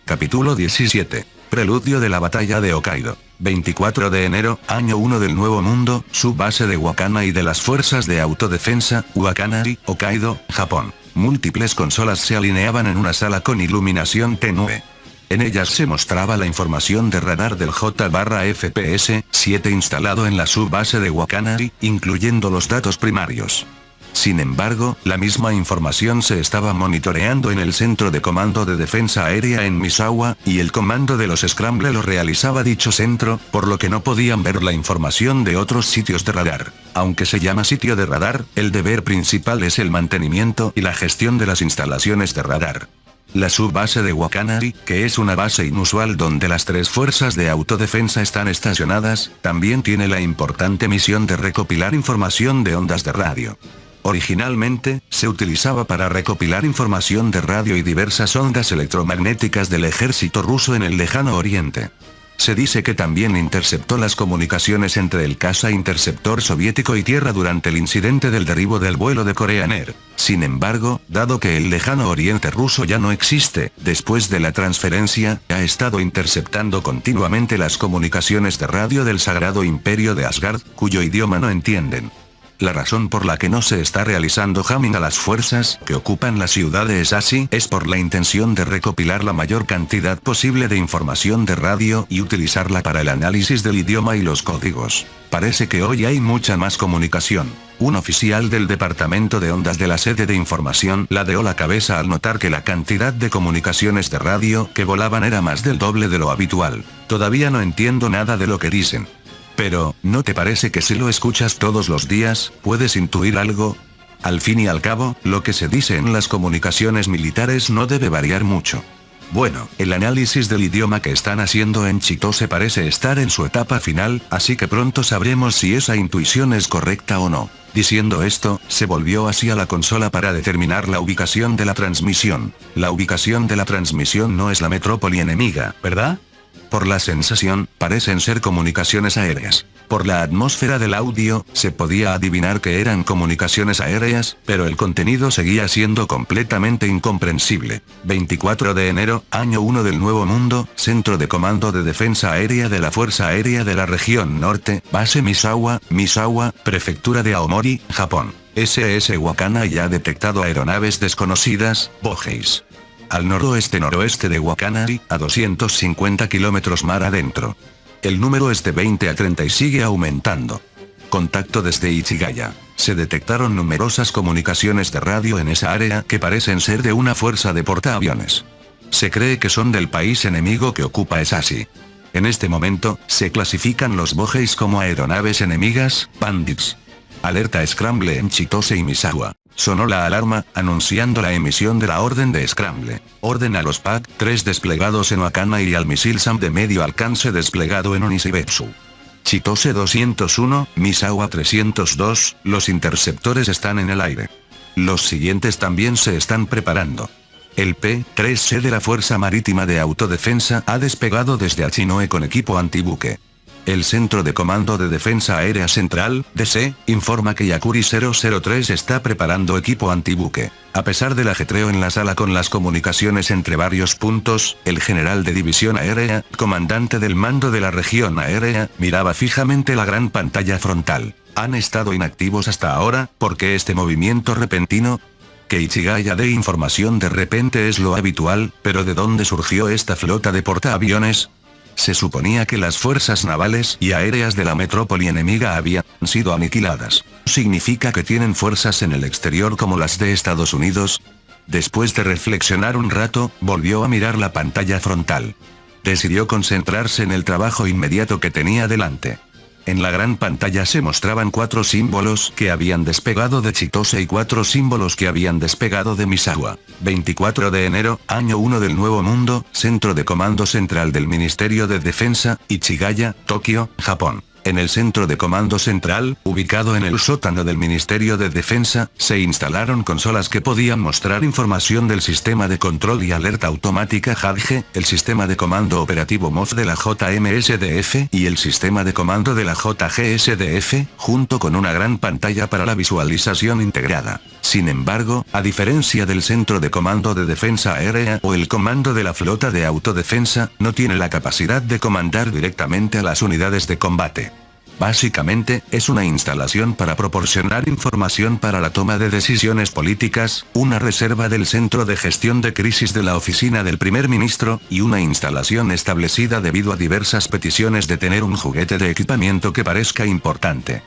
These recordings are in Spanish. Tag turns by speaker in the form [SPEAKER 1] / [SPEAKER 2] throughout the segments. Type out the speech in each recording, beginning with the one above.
[SPEAKER 1] Capítulo 17. Preludio de la batalla de Hokkaido. 24 de enero, año 1 del Nuevo Mundo, subbase de Wakana y de las fuerzas de autodefensa, Wakanari, Hokkaido, Japón. Múltiples consolas se alineaban en una sala con iluminación tenue. En ellas se mostraba la información de radar del J-FPS-7 instalado en la subbase de Wakanari, incluyendo los datos primarios. Sin embargo, la misma información se estaba monitoreando en el Centro de Comando de Defensa Aérea en Misawa, y el comando de los Scramble lo realizaba dicho centro, por lo que no podían ver la información de otros sitios de radar. Aunque se llama sitio de radar, el deber principal es el mantenimiento y la gestión de las instalaciones de radar. La subbase de Wakanari, que es una base inusual donde las tres fuerzas de autodefensa están estacionadas, también tiene la importante misión de recopilar información de ondas de radio. Originalmente, se utilizaba para recopilar información de radio y diversas ondas electromagnéticas del ejército ruso en el lejano oriente. Se dice que también interceptó las comunicaciones entre el caza interceptor soviético y tierra durante el incidente del derribo del vuelo de Korean Air. Sin embargo, dado que el lejano oriente ruso ya no existe, después de la transferencia, ha estado interceptando continuamente las comunicaciones de radio del Sagrado Imperio de Asgard, cuyo idioma no entienden. La razón por la que no se está realizando jamming a las fuerzas que ocupan la ciudad de Sashi es por la intención de recopilar la mayor cantidad posible de información de radio y utilizarla para el análisis del idioma y los códigos. Parece que hoy hay mucha más comunicación. Un oficial del Departamento de Ondas de la Sede de Información ladeó la cabeza al notar que la cantidad de comunicaciones de radio que volaban era más del doble de lo habitual. Todavía no entiendo nada de lo que dicen. Pero, ¿no te parece que si lo escuchas todos los días, puedes intuir algo? Al fin y al cabo, lo que se dice en las comunicaciones militares no debe variar mucho. Bueno, el análisis del idioma que están haciendo en Chitose parece estar en su etapa final, así que pronto sabremos si esa intuición es correcta o no. Diciendo esto, se volvió hacia la consola para determinar la ubicación de la transmisión. La ubicación de la transmisión no es la metrópoli enemiga, ¿verdad? Por la sensación, parecen ser comunicaciones aéreas. Por la atmósfera del audio, se podía adivinar que eran comunicaciones aéreas, pero el contenido seguía siendo completamente incomprensible. 24 de enero, año 1 del Nuevo Mundo, Centro de Comando de Defensa Aérea de la Fuerza Aérea de la Región Norte, Base Misawa, Prefectura de Aomori, Japón. SS Wakana ya ha detectado aeronaves desconocidas, Bogeis. Al noroeste-noroeste de Wakanari, a 250 kilómetros mar adentro. El número es de 20 a 30 y sigue aumentando. Contacto desde Ichigaya. Se detectaron numerosas comunicaciones de radio en esa área que parecen ser de una fuerza de portaaviones. Se cree que son del país enemigo que ocupa Sashi. En este momento, se clasifican los Bogeis como aeronaves enemigas, bandits. Alerta Scramble en Chitose y Misawa. Sonó la alarma, anunciando la emisión de la orden de Scramble. Orden a los PAC-3 desplegados en Wakana y al misil SAM de medio alcance desplegado en Onishibetsu. Chitose 201, Misawa 302, los interceptores están en el aire. Los siguientes también se están preparando. El P-3C de la Fuerza Marítima de Autodefensa ha despegado desde Achinoe con equipo antibuque. El Centro de Comando de Defensa Aérea Central, DC, informa que Yakuri 003 está preparando equipo antibuque. A pesar del ajetreo en la sala con las comunicaciones entre varios puntos, el general de división aérea, comandante del mando de la región aérea, miraba fijamente la gran pantalla frontal. Han estado inactivos hasta ahora, ¿por qué este movimiento repentino? Que Ichigaya dé información de repente es lo habitual, pero ¿de dónde surgió esta flota de portaaviones? Se suponía que las fuerzas navales y aéreas de la metrópoli enemiga habían sido aniquiladas. ¿Significa que tienen fuerzas en el exterior como las de Estados Unidos? Después de reflexionar un rato, volvió a mirar la pantalla frontal. Decidió concentrarse en el trabajo inmediato que tenía delante. En la gran pantalla se mostraban 4 símbolos que habían despegado de Chitose y 4 símbolos que habían despegado de Misawa. 24 de enero, año 1 del Nuevo Mundo, Centro de Comando Central del Ministerio de Defensa, Ichigaya, Tokio, Japón. En el Centro de Comando Central, ubicado en el sótano del Ministerio de Defensa, se instalaron consolas que podían mostrar información del sistema de control y alerta automática JADGE, el sistema de comando operativo MOV de la JMSDF y el sistema de comando de la JGSDF, junto con una gran pantalla para la visualización integrada. Sin embargo, a diferencia del Centro de Comando de Defensa Aérea o el Comando de la Flota de Autodefensa, no tiene la capacidad de comandar directamente a las unidades de combate. Básicamente, es una instalación para proporcionar información para la toma de decisiones políticas, una reserva del Centro de Gestión de Crisis de la Oficina del Primer Ministro, y una instalación establecida debido a diversas peticiones de tener un juguete de equipamiento que parezca importante.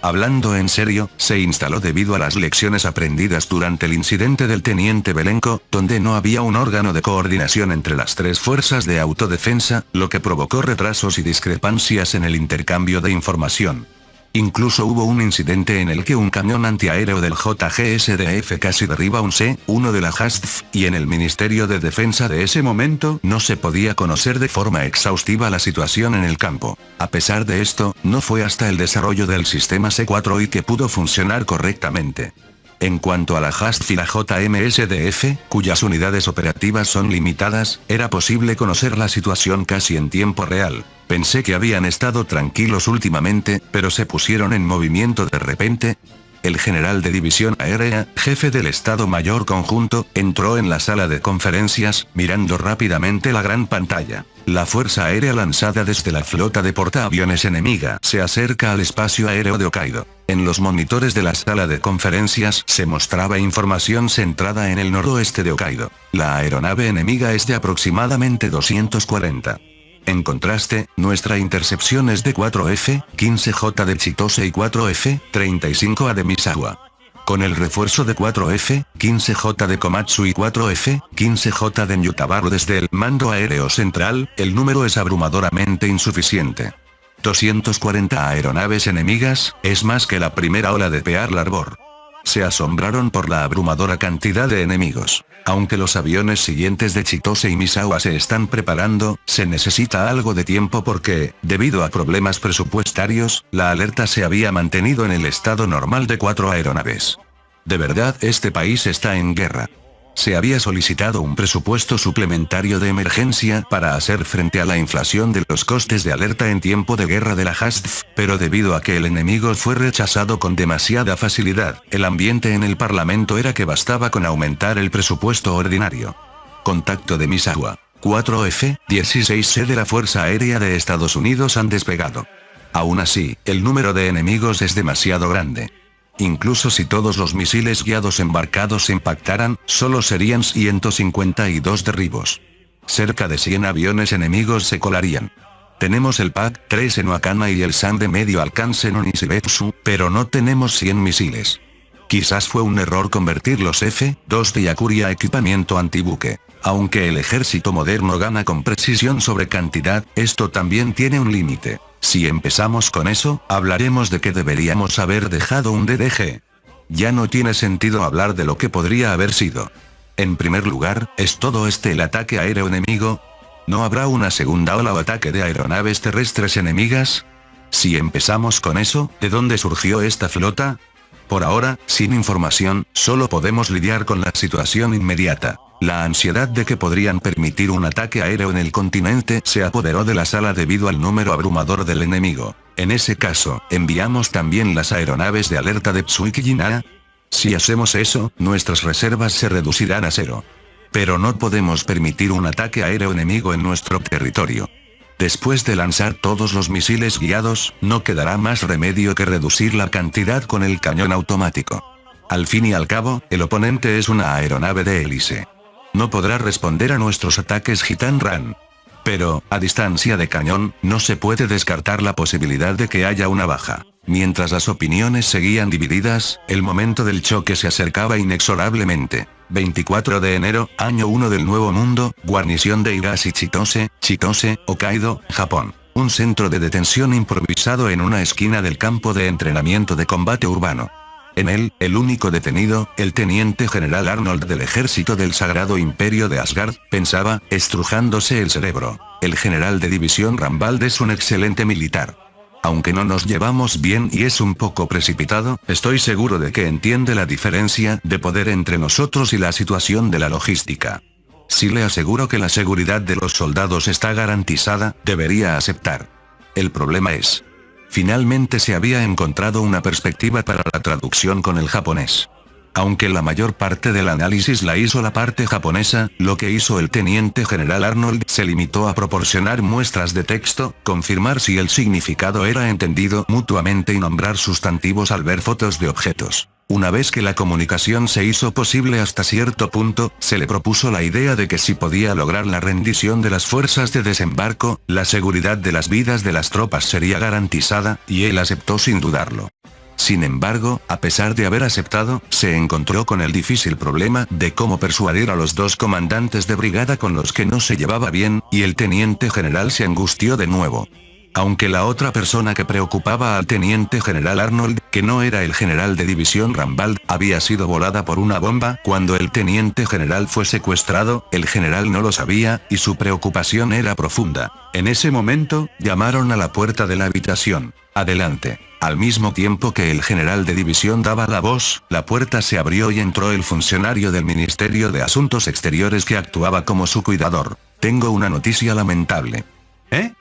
[SPEAKER 1] Hablando en serio, se instaló debido a las lecciones aprendidas durante el incidente del teniente Belenko, donde no había un órgano de coordinación entre las tres fuerzas de autodefensa, lo que provocó retrasos y discrepancias en el intercambio de información. Incluso hubo un incidente en el que un camión antiaéreo del JGSDF casi derriba un C-1 de la JASDF, y en el Ministerio de Defensa de ese momento no se podía conocer de forma exhaustiva la situación en el campo. A pesar de esto, no fue hasta el desarrollo del sistema C-4I que pudo funcionar correctamente. En cuanto a la JASDF y la JMSDF, cuyas unidades operativas son limitadas, era posible conocer la situación casi en tiempo real. Pensé que habían estado tranquilos últimamente, pero se pusieron en movimiento de repente. El general de división aérea, jefe del Estado Mayor Conjunto, entró en la sala de conferencias, mirando rápidamente la gran pantalla. La fuerza aérea lanzada desde la flota de portaaviones enemiga se acerca al espacio aéreo de Hokkaido. En los monitores de la sala de conferencias se mostraba información centrada en el noroeste de Hokkaido. La aeronave enemiga es de aproximadamente 240. En contraste, nuestra intercepción es de 4F, 15J de Chitose y 4F, 35A de Misawa. Con el refuerzo de 4F, 15J de Komatsu y 4F, 15J de Nyutabaru desde el mando aéreo central, el número es abrumadoramente insuficiente. 240 aeronaves enemigas, es más que la primera ola de Pearl Harbor. Se asombraron por la abrumadora cantidad de enemigos. Aunque los aviones siguientes de Chitose y Misawa se están preparando, se necesita algo de tiempo porque, debido a problemas presupuestarios, la alerta se había mantenido en el estado normal de 4 aeronaves. De verdad, este país está en guerra. Se había solicitado un presupuesto suplementario de emergencia para hacer frente a la inflación de los costes de alerta en tiempo de guerra de la JASDF, pero debido a que el enemigo fue rechazado con demasiada facilidad, el ambiente en el parlamento era que bastaba con aumentar el presupuesto ordinario. Contacto de Misawa. 4F, 16C de la Fuerza Aérea de Estados Unidos han despegado. Aún así, el número de enemigos es demasiado grande. Incluso si todos los misiles guiados embarcados impactaran, solo serían 152 derribos. Cerca de 100 aviones enemigos se colarían. Tenemos el PAC-3 en Wakana y el SAM de medio alcance en Onishibetsu, pero no tenemos 100 misiles. Quizás fue un error convertir los F-2 de Yakuri a equipamiento antibuque. Aunque el ejército moderno gana con precisión sobre cantidad, esto también tiene un límite. Si empezamos con eso, hablaremos de que deberíamos haber dejado un DDG. Ya no tiene sentido hablar de lo que podría haber sido. En primer lugar, ¿es todo este el ataque aéreo enemigo? ¿No habrá una segunda ola o ataque de aeronaves terrestres enemigas? Si empezamos con eso, ¿de dónde surgió esta flota? Por ahora, sin información, solo podemos lidiar con la situación inmediata. La ansiedad de que podrían permitir un ataque aéreo en el continente se apoderó de la sala debido al número abrumador del enemigo. En ese caso, ¿enviamos también las aeronaves de alerta de Tsuiki Jinaa? Si hacemos eso, nuestras reservas se reducirán a cero. Pero no podemos permitir un ataque aéreo enemigo en nuestro territorio. Después de lanzar todos los misiles guiados, no quedará más remedio que reducir la cantidad con el cañón automático. Al fin y al cabo, el oponente es una aeronave de hélice. No podrá responder a nuestros ataques Hitan-Ran. Pero, a distancia de cañón, no se puede descartar la posibilidad de que haya una baja. Mientras las opiniones seguían divididas, el momento del choque se acercaba inexorablemente. 24 de enero, año 1 del Nuevo Mundo, guarnición de Higashi Chitose, Hokkaido, Japón. Un centro de detención improvisado en una esquina del campo de entrenamiento de combate urbano. En él, el único detenido, el teniente general Arnold del ejército del Sagrado Imperio de Asgard, pensaba, estrujándose el cerebro. El general de división Rambald es un excelente militar. Aunque no nos llevamos bien y es un poco precipitado, estoy seguro de que entiende la diferencia de poder entre nosotros y la situación de la logística. Si le aseguro que la seguridad de los soldados está garantizada, debería aceptar. El problema es... Finalmente se había encontrado una perspectiva para la traducción con el japonés. Aunque la mayor parte del análisis la hizo la parte japonesa, lo que hizo el teniente general Arnold se limitó a proporcionar muestras de texto, confirmar si el significado era entendido mutuamente y nombrar sustantivos al ver fotos de objetos. Una vez que la comunicación se hizo posible hasta cierto punto, se le propuso la idea de que si podía lograr la rendición de las fuerzas de desembarco, la seguridad de las vidas de las tropas sería garantizada, y él aceptó sin dudarlo. Sin embargo, a pesar de haber aceptado, se encontró con el difícil problema de cómo persuadir a los dos comandantes de brigada con los que no se llevaba bien, y el teniente general se angustió de nuevo. Aunque la otra persona que preocupaba al teniente general Arnold, que no era el general de división Rambald, había sido volada por una bomba cuando el teniente general fue secuestrado, el general no lo sabía, y su preocupación era profunda. En ese momento, llamaron a la puerta de la habitación. Adelante. Al mismo tiempo que el general de división daba la voz, la puerta se abrió y entró el funcionario del Ministerio de Asuntos Exteriores que actuaba como su cuidador. Tengo una noticia lamentable. ¿Eh?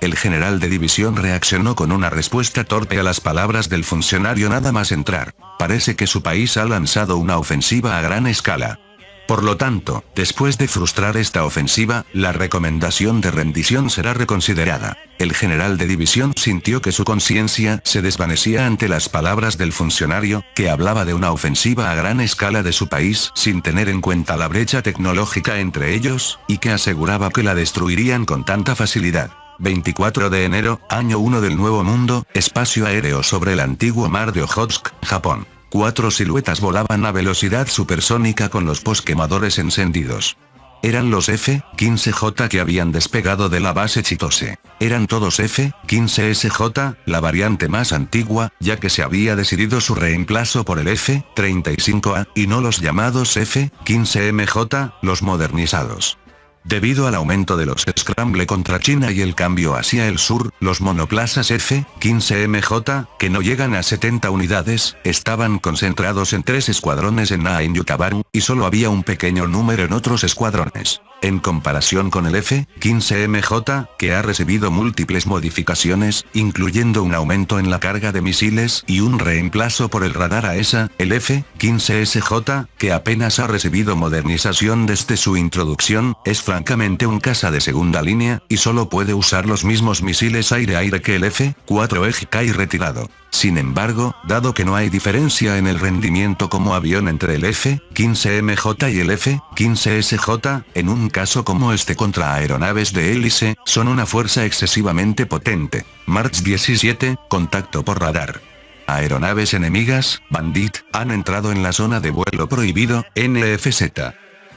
[SPEAKER 1] El general de división reaccionó con una respuesta torpe a las palabras del funcionario nada más entrar. Parece que su país ha lanzado una ofensiva a gran escala. Por lo tanto, después de frustrar esta ofensiva, la recomendación de rendición será reconsiderada. El general de división sintió que su conciencia se desvanecía ante las palabras del funcionario, que hablaba de una ofensiva a gran escala de su país sin tener en cuenta la brecha tecnológica entre ellos, y que aseguraba que la destruirían con tanta facilidad. 24 de enero, año 1 del Nuevo Mundo, espacio aéreo sobre el antiguo mar de Ojotsk, Japón. 4 siluetas volaban a velocidad supersónica con los posquemadores encendidos. Eran los F-15J que habían despegado de la base Chitose. Eran todos F-15SJ, la variante más antigua, ya que se había decidido su reemplazo por el F-35A, y no los llamados F-15MJ, los modernizados. Debido al aumento de los Scramble contra China y el cambio hacia el sur, los monoplazas F-15MJ, que no llegan a 70 unidades, estaban concentrados en 3 escuadrones en Nain-Yutabaru, y solo había un pequeño número en otros escuadrones. En comparación con el F-15MJ, que ha recibido múltiples modificaciones, incluyendo un aumento en la carga de misiles y un reemplazo por el radar AESA, el F-15SJ, que apenas ha recibido modernización desde su introducción, es francamente un caza de segunda línea, y solo puede usar los mismos misiles aire-aire que el F-4EJK retirado. Sin embargo, dado que no hay diferencia en el rendimiento como avión entre el F-15MJ y el F-15SJ, en un caso como este contra aeronaves de hélice, son una fuerza excesivamente potente. March 17, contacto por radar. Aeronaves enemigas, Bandit, han entrado en la zona de vuelo prohibido, NFZ.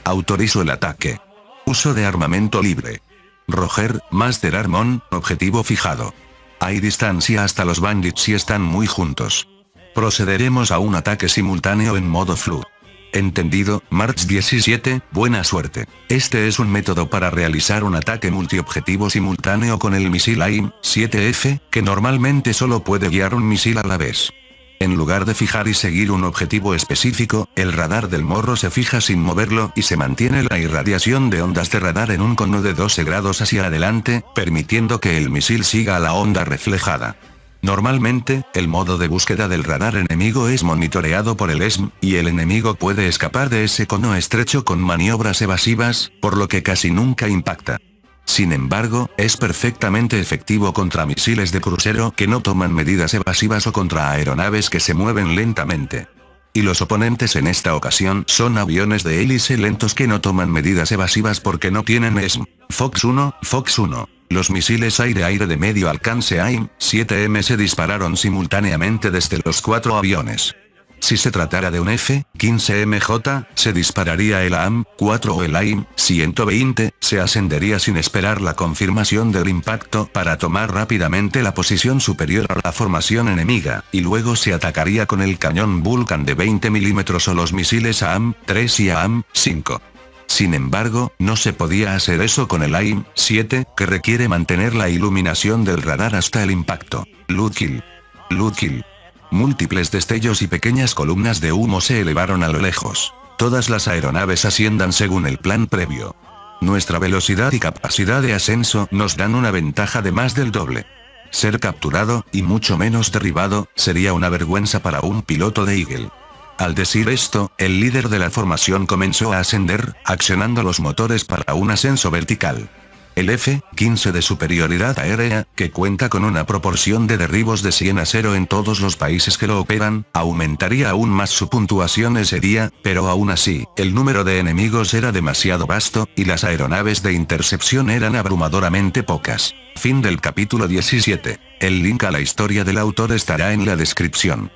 [SPEAKER 1] Autorizo el ataque. Uso de armamento libre. Roger, Master Armon, objetivo fijado. Hay distancia hasta los bandits y están muy juntos. Procederemos a un ataque simultáneo en modo flu. Entendido, March 17, buena suerte. Este es un método para realizar un ataque multiobjetivo simultáneo con el misil AIM-7F, que normalmente solo puede guiar un misil a la vez. En lugar de fijar y seguir un objetivo específico, el radar del morro se fija sin moverlo y se mantiene la irradiación de ondas de radar en un cono de 12 grados hacia adelante, permitiendo que el misil siga a la onda reflejada. Normalmente, el modo de búsqueda del radar enemigo es monitoreado por el ESM, y el enemigo puede escapar de ese cono estrecho con maniobras evasivas, por lo que casi nunca impacta. Sin embargo, es perfectamente efectivo contra misiles de crucero que no toman medidas evasivas o contra aeronaves que se mueven lentamente. Y los oponentes en esta ocasión son aviones de hélice lentos que no toman medidas evasivas porque no tienen ESM. Fox 1, Fox 1. Los misiles aire-aire de medio alcance AIM-7M se dispararon simultáneamente desde los 4 aviones. Si se tratara de un F-15MJ, se dispararía el AM-4 o el AIM-120, se ascendería sin esperar la confirmación del impacto para tomar rápidamente la posición superior a la formación enemiga, y luego se atacaría con el cañón Vulcan de 20 mm o los misiles AM-3 y AM-5. Sin embargo, no se podía hacer eso con el AIM-7, que requiere mantener la iluminación del radar hasta el impacto. Loot kill. Múltiples destellos y pequeñas columnas de humo se elevaron a lo lejos. Todas las aeronaves asciendan según el plan previo. Nuestra velocidad y capacidad de ascenso nos dan una ventaja de más del doble. Ser capturado, y mucho menos derribado, sería una vergüenza para un piloto de Eagle. Al decir esto, el líder de la formación comenzó a ascender, accionando los motores para un ascenso vertical. El F-15 de superioridad aérea, que cuenta con una proporción de derribos de 100 a 0 en todos los países que lo operan, aumentaría aún más su puntuación ese día, pero aún así, el número de enemigos era demasiado vasto, y las aeronaves de intercepción eran abrumadoramente pocas. Fin del capítulo 17. El link a la historia del autor estará en la descripción.